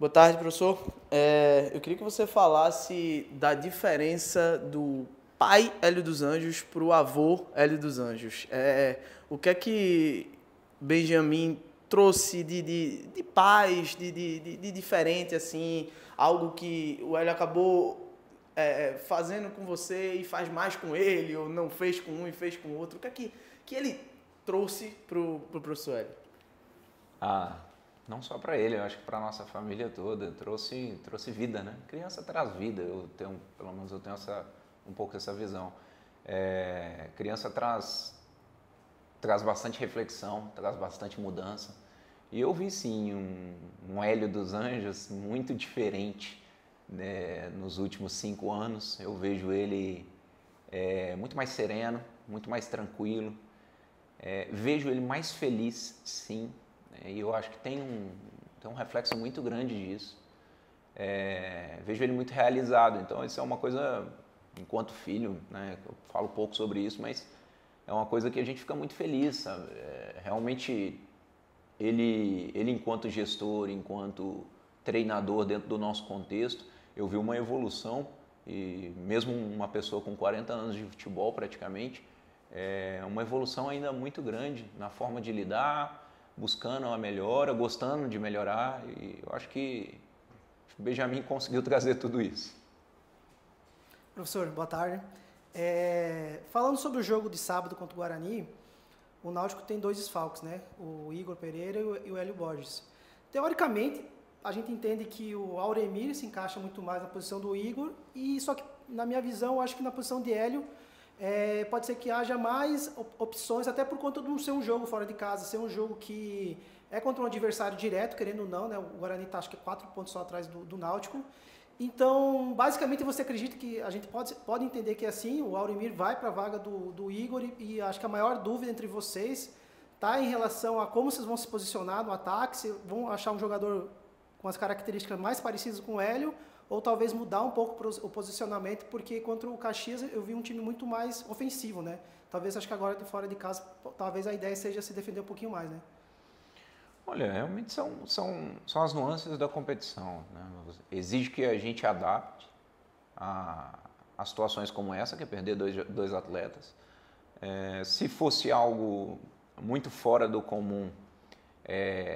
Boa tarde, professor. Eu queria que você falasse da diferença do pai Hélio dos Anjos para o avô Hélio dos Anjos. O que é que Benjamin trouxe de paz, de diferente, assim, algo que o Hélio acabou fazendo com você e faz mais com ele, ou não fez com um e fez com o outro? O que é que ele trouxe para o professor Hélio? Ah, não só para ele, eu acho que para nossa família toda. Trouxe vida, né? Criança traz vida, pelo menos eu tenho um pouco essa visão. Criança traz bastante reflexão, traz bastante mudança. E eu vi sim um Hélio dos Anjos muito diferente, né, nos últimos 5 anos. Eu vejo ele muito mais sereno, muito mais tranquilo. Vejo ele mais feliz, sim. E eu acho que tem um reflexo muito grande disso. Vejo ele muito realizado. Então, isso é uma coisa, enquanto filho, né, eu falo pouco sobre isso, mas é uma coisa que a gente fica muito feliz, sabe? Realmente, ele enquanto gestor, enquanto treinador dentro do nosso contexto, eu vi uma evolução, e mesmo uma pessoa com 40 anos de futebol praticamente, uma evolução ainda muito grande na forma de lidar, buscando a melhora, gostando de melhorar, e eu acho que o Benjamin conseguiu trazer tudo isso. Professor, boa tarde. Falando sobre o jogo de sábado contra o Guarani, o Náutico tem 2 desfalques, né? O Igor Pereira e o Hélio Borges. Teoricamente, a gente entende que o Auremir se encaixa muito mais na posição do Igor, e só que, na minha visão, eu acho que na posição de Hélio, pode ser que haja mais opções, até por conta de não ser um jogo fora de casa, ser um jogo que é contra um adversário direto, querendo ou não, né? O Guarani está, acho que 4 pontos só atrás do Náutico. Então, basicamente, você acredita que a gente pode entender que é assim, o Auremir vai para a vaga do Igor, e acho que a maior dúvida entre vocês está em relação a como vocês vão se posicionar no ataque, se vão achar um jogador com as características mais parecidas com o Hélio, ou talvez mudar um pouco o posicionamento, porque contra o Caxias eu vi um time muito mais ofensivo, né? Talvez, acho que agora de fora de casa, talvez a ideia seja se defender um pouquinho mais, né? Olha, realmente são as nuances da competição, né? Exige que a gente adapte a situações como essa, que é perder dois atletas. Se fosse algo muito fora do comum,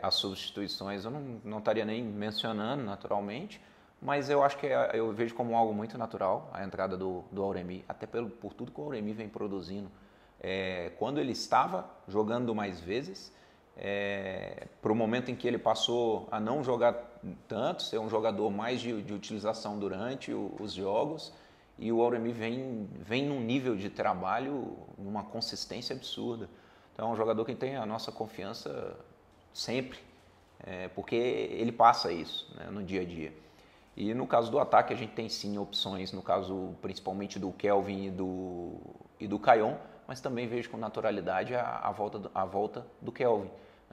as substituições, eu não estaria nem mencionando naturalmente, mas eu acho que eu vejo como algo muito natural a entrada do Auremir, até por tudo que o Auremir vem produzindo. Quando ele estava jogando mais vezes, para o momento em que ele passou a não jogar tanto, ser um jogador mais de utilização durante os jogos, e o Auremir vem num nível de trabalho, numa consistência absurda. Então é um jogador que tem a nossa confiança sempre, porque ele passa isso, né, no dia a dia. E no caso do ataque a gente tem sim opções, no caso principalmente do Kelvin e do Caion, mas também vejo com naturalidade a volta do Kelvin.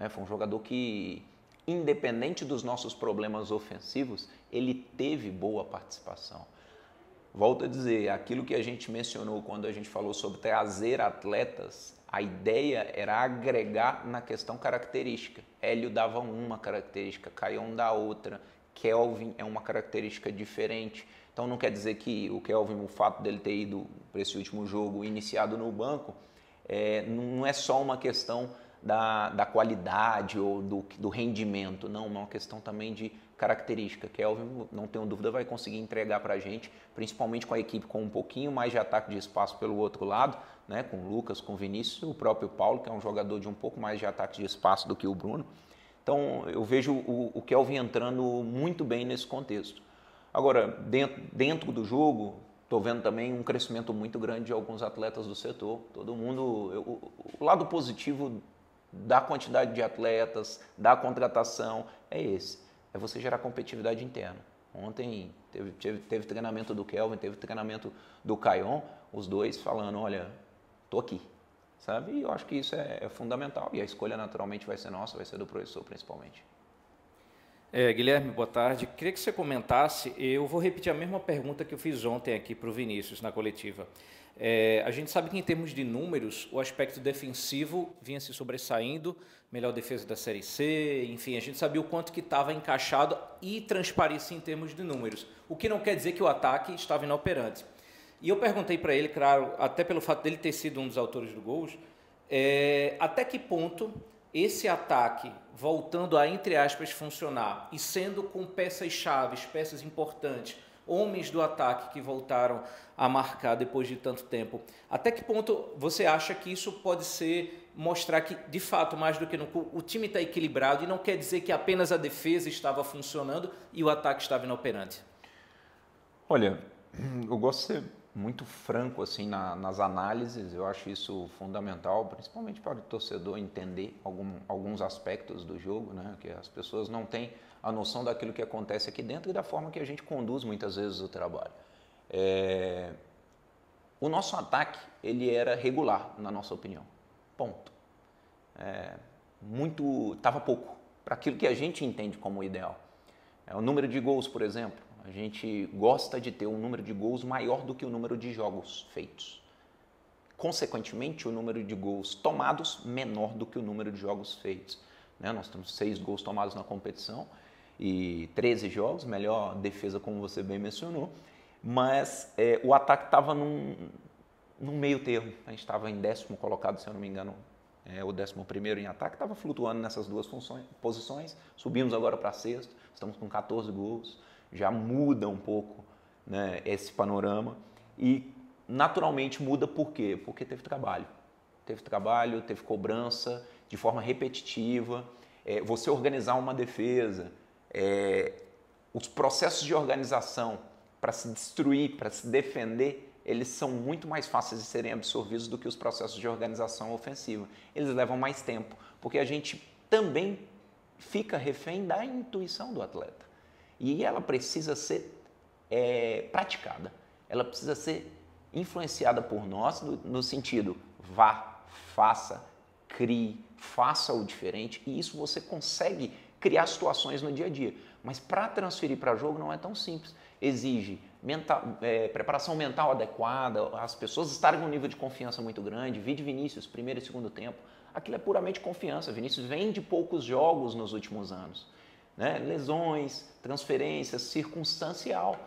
Foi um jogador que, independente dos nossos problemas ofensivos, ele teve boa participação. Volto a dizer, aquilo que a gente mencionou quando a gente falou sobre trazer atletas, a ideia era agregar na questão característica. Hélio dava uma característica, Caion dá outra, Kelvin é uma característica diferente. Então não quer dizer que o Kelvin, o fato dele ter ido para esse último jogo iniciado no banco, não é só uma questão da qualidade ou do rendimento, não, é uma questão também de característica. Kelvin, não tenho dúvida, vai conseguir entregar para a gente, principalmente com a equipe com um pouquinho mais de ataque de espaço pelo outro lado, né, com o Lucas, com o Vinícius, o próprio Paulo, que é um jogador de um pouco mais de ataque de espaço do que o Bruno. Então eu vejo o Kelvin entrando muito bem nesse contexto. Agora, dentro do jogo, estou vendo também um crescimento muito grande de alguns atletas do setor. Todo mundo, o lado positivo da quantidade de atletas, da contratação, é esse. É você gerar competitividade interna. Ontem teve treinamento do Kelvin, teve treinamento do Caion, os dois falando, olha, estou aqui. Sabe? E eu acho que isso é fundamental. E a escolha naturalmente vai ser nossa, vai ser do professor principalmente. Guilherme, boa tarde. Queria que você comentasse, eu vou repetir a mesma pergunta que eu fiz ontem aqui para o Vinícius, na coletiva. A gente sabe que em termos de números, o aspecto defensivo vinha se sobressaindo, melhor defesa da Série C, enfim, a gente sabia o quanto que estava encaixado e transparecia em termos de números, o que não quer dizer que o ataque estava inoperante. E eu perguntei para ele, claro, até pelo fato dele ter sido um dos autores do gol, até que ponto esse ataque, voltando a, entre aspas, funcionar e sendo com peças-chaves, peças importantes, homens do ataque que voltaram a marcar depois de tanto tempo, até que ponto você acha que isso pode mostrar que, de fato, mais do que nunca, o time está equilibrado e não quer dizer que apenas a defesa estava funcionando e o ataque estava inoperante? Olha, eu gosto de ser muito franco assim nas análises, eu acho isso fundamental, principalmente para o torcedor entender alguns aspectos do jogo, né? Que as pessoas não têm a noção daquilo que acontece aqui dentro e da forma que a gente conduz muitas vezes o trabalho. O nosso ataque, ele era regular, na nossa opinião, ponto. Estava pouco para aquilo que a gente entende como ideal. O número de gols, por exemplo, a gente gosta de ter um número de gols maior do que o número de jogos feitos. Consequentemente, o número de gols tomados menor do que o número de jogos feitos. Nós temos 6 gols tomados na competição e 13 jogos, melhor defesa como você bem mencionou, mas o ataque estava num meio termo. A gente estava em 10º colocado, se eu não me engano, o 11º em ataque, estava flutuando nessas duas posições, subimos agora para 6º, estamos com 14 gols, já muda um pouco, né, esse panorama e naturalmente muda por quê? Porque teve trabalho, teve cobrança de forma repetitiva, você organizar uma defesa, os processos de organização para se destruir, para se defender, eles são muito mais fáceis de serem absorvidos do que os processos de organização ofensiva. Eles levam mais tempo, porque a gente também fica refém da intuição do atleta. E ela precisa ser praticada, ela precisa ser influenciada por nós no sentido, vá, faça, crie, faça o diferente, e isso você consegue criar situações no dia a dia. Mas para transferir para jogo não é tão simples, exige preparação mental adequada, as pessoas estarem com um nível de confiança muito grande, vide Vinícius, primeiro e segundo tempo, aquilo é puramente confiança, Vinícius vem de poucos jogos nos últimos anos. Né? Lesões, transferências, circunstancial.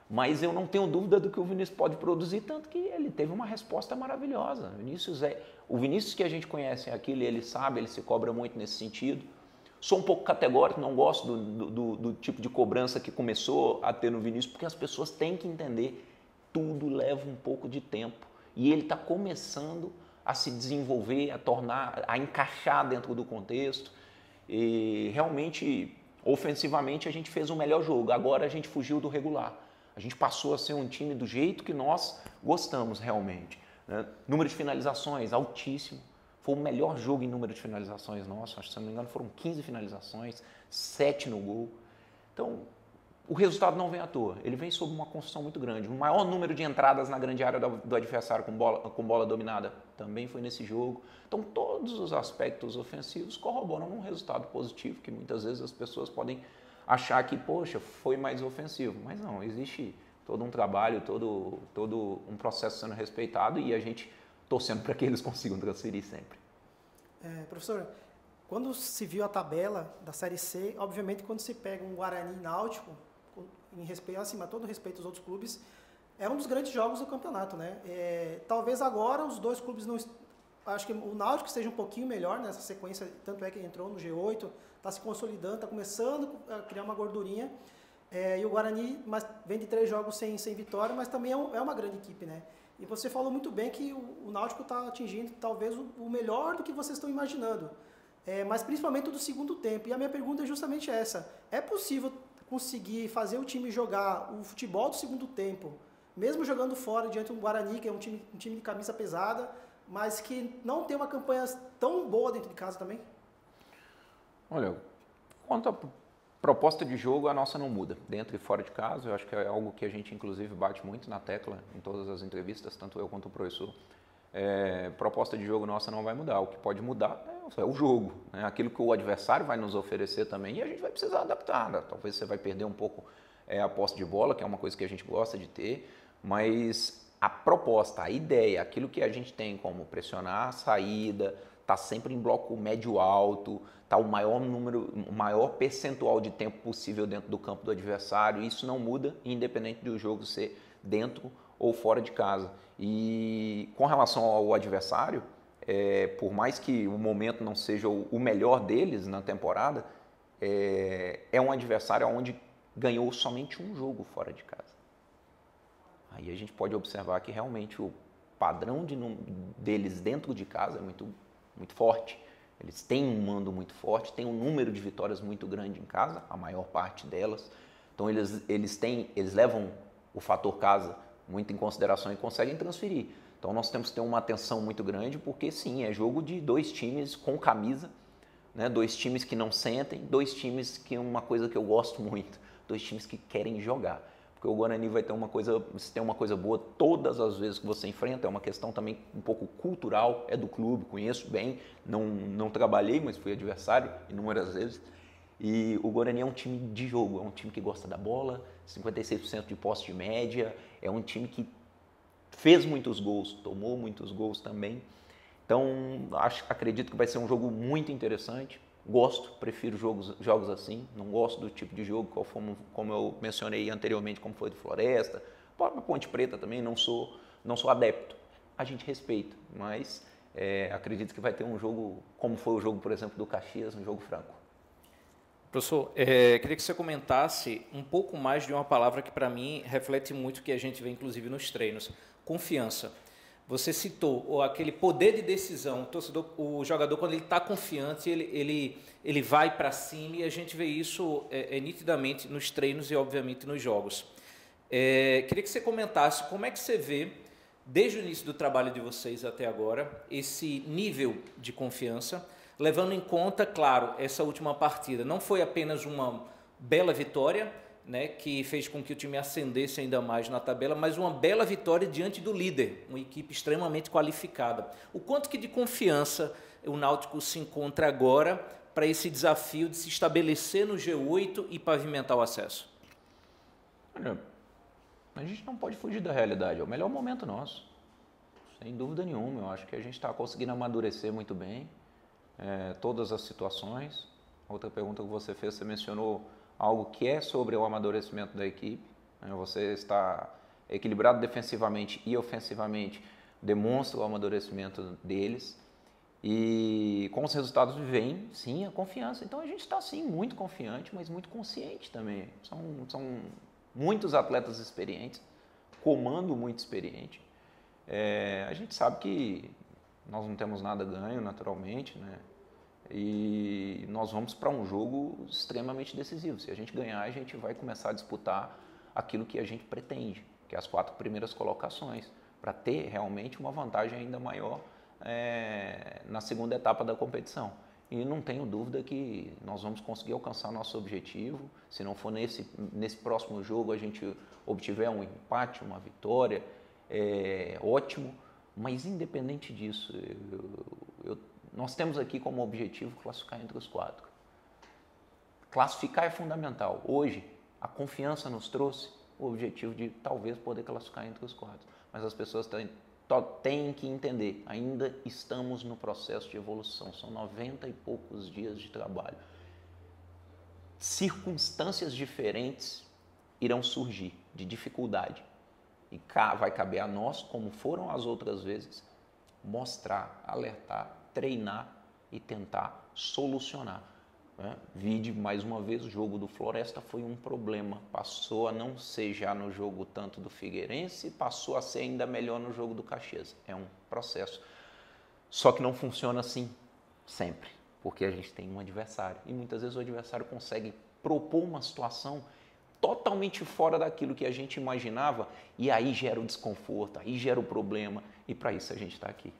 Mas eu não tenho dúvida do que o Vinícius pode produzir, tanto que ele teve uma resposta maravilhosa. O Vinícius que a gente conhece é aquilo, ele sabe, ele se cobra muito nesse sentido. Sou um pouco categórico, não gosto do tipo de cobrança que começou a ter no Vinícius, porque as pessoas têm que entender, tudo leva um pouco de tempo. E ele está começando a se desenvolver, a encaixar dentro do contexto. E realmente, ofensivamente, a gente fez o melhor jogo. Agora a gente fugiu do regular. A gente passou a ser um time do jeito que nós gostamos realmente. Né? Número de finalizações altíssimo. Foi o melhor jogo em número de finalizações nosso. Acho que, se não me engano, foram 15 finalizações, 7 no gol. Então, o resultado não vem à toa. Ele vem sob uma construção muito grande. O maior número de entradas na grande área do adversário com bola dominada também foi nesse jogo. Então, todos os aspectos ofensivos corroboram um resultado positivo, que muitas vezes as pessoas podem achar que, poxa, foi mais ofensivo. Mas não, existe todo um trabalho, todo um processo sendo respeitado e a gente torcendo para que eles consigam transferir sempre. Professor, quando se viu a tabela da Série C, obviamente quando se pega um Guarani e Náutico, em respeito, acima de todo respeito aos outros clubes, é um dos grandes jogos do campeonato, né? Talvez agora os dois clubes não... Acho que o Náutico esteja um pouquinho melhor nessa sequência, tanto é que entrou no G8, está se consolidando, está começando a criar uma gordurinha. E o Guarani vem de 3 jogos sem vitória, mas também é uma grande equipe, né? E você falou muito bem que o Náutico está atingindo talvez o melhor do que vocês estão imaginando, mas principalmente do segundo tempo. E a minha pergunta é justamente essa: é possível conseguir fazer o time jogar o futebol do segundo tempo, mesmo jogando fora diante do Guarani, que é um time de camisa pesada, mas que não tem uma campanha tão boa dentro de casa também? Olha, quanto a proposta de jogo, a nossa não muda, dentro e fora de casa. Eu acho que é algo que a gente, inclusive, bate muito na tecla em todas as entrevistas, tanto eu quanto o professor. Proposta de jogo nossa não vai mudar. O que pode mudar é o jogo, né? Aquilo que o adversário vai nos oferecer também, e a gente vai precisar adaptar. Né? Talvez você vai perder um pouco a posse de bola, que é uma coisa que a gente gosta de ter, mas a proposta, a ideia, aquilo que a gente tem como pressionar a saída, tá sempre em bloco médio-alto, tá o maior percentual de tempo possível dentro do campo do adversário, isso não muda, independente do jogo ser dentro ou fora de casa. E com relação ao adversário, por mais que o momento não seja o melhor deles na temporada, é um adversário onde ganhou somente um jogo fora de casa. Aí a gente pode observar que realmente o padrão deles dentro de casa é muito, muito forte. Eles têm um mando muito forte, têm um número de vitórias muito grande em casa, a maior parte delas. Então eles levam o fator casa muito em consideração e conseguem transferir. Então nós temos que ter uma atenção muito grande, porque sim, é jogo de dois times com camisa, né? Dois times que não sentem, dois times que é uma coisa que eu gosto muito, dois times que querem jogar. Porque o Guarani vai ter uma coisa boa todas as vezes que você enfrenta, é uma questão também um pouco cultural, é do clube, conheço bem, não trabalhei, mas fui adversário inúmeras vezes. E o Guarani é um time de jogo, é um time que gosta da bola, 56% de posse de média, é um time que fez muitos gols, tomou muitos gols também. Então, acredito que vai ser um jogo muito interessante. Prefiro jogos assim, não gosto do tipo de jogo, como eu mencionei anteriormente, como foi do Floresta, própria Ponte Preta também, não sou adepto. A gente respeita, mas acredito que vai ter um jogo, como foi o jogo, por exemplo, do Caxias, um jogo franco. Professor, queria que você comentasse um pouco mais de uma palavra que para mim reflete muito o que a gente vê inclusive nos treinos, confiança. Você citou aquele poder de decisão, o jogador quando ele está confiante, ele vai para cima e a gente vê isso nitidamente nos treinos e obviamente nos jogos. Queria que você comentasse como é que você vê, desde o início do trabalho de vocês até agora, esse nível de confiança, levando em conta, claro, essa última partida não foi apenas uma bela vitória, né, que fez com que o time ascendesse ainda mais na tabela, mas uma bela vitória diante do líder, uma equipe extremamente qualificada. O quanto que de confiança o Náutico se encontra agora para esse desafio de se estabelecer no G8 e pavimentar o acesso? Olha, a gente não pode fugir da realidade, é o melhor momento nosso, sem dúvida nenhuma. Eu acho que a gente está conseguindo amadurecer muito bem todas as situações. Outra pergunta que você fez, você mencionou algo que é sobre o amadurecimento da equipe. Você está equilibrado defensivamente e ofensivamente, demonstra o amadurecimento deles. E com os resultados vem, sim, a confiança. Então a gente está, sim, muito confiante, mas muito consciente também. São muitos atletas experientes, comando muito experiente. A gente sabe que nós não temos nada ganho, naturalmente, né? E nós vamos para um jogo extremamente decisivo. Se a gente ganhar, a gente vai começar a disputar aquilo que a gente pretende, que é as 4 primeiras colocações, para ter realmente uma vantagem ainda maior na segunda etapa da competição. E não tenho dúvida que nós vamos conseguir alcançar nosso objetivo. Se não for nesse próximo jogo a gente obtiver um empate, uma vitória, ótimo. Mas independente disso, nós temos aqui como objetivo classificar entre os 4. Classificar é fundamental. Hoje, a confiança nos trouxe o objetivo de talvez poder classificar entre os 4. Mas as pessoas têm que entender, ainda estamos no processo de evolução, são 90 e poucos dias de trabalho. Circunstâncias diferentes irão surgir, de dificuldade. E vai caber a nós, como foram as outras vezes, mostrar, alertar, treinar e tentar solucionar. Vide mais uma vez, o jogo do Floresta foi um problema, passou a não ser já no jogo tanto do Figueirense, passou a ser ainda melhor no jogo do Caxias. É um processo. Só que não funciona assim sempre, porque a gente tem um adversário e muitas vezes o adversário consegue propor uma situação totalmente fora daquilo que a gente imaginava e aí gera o desconforto, aí gera o problema e para isso a gente está aqui.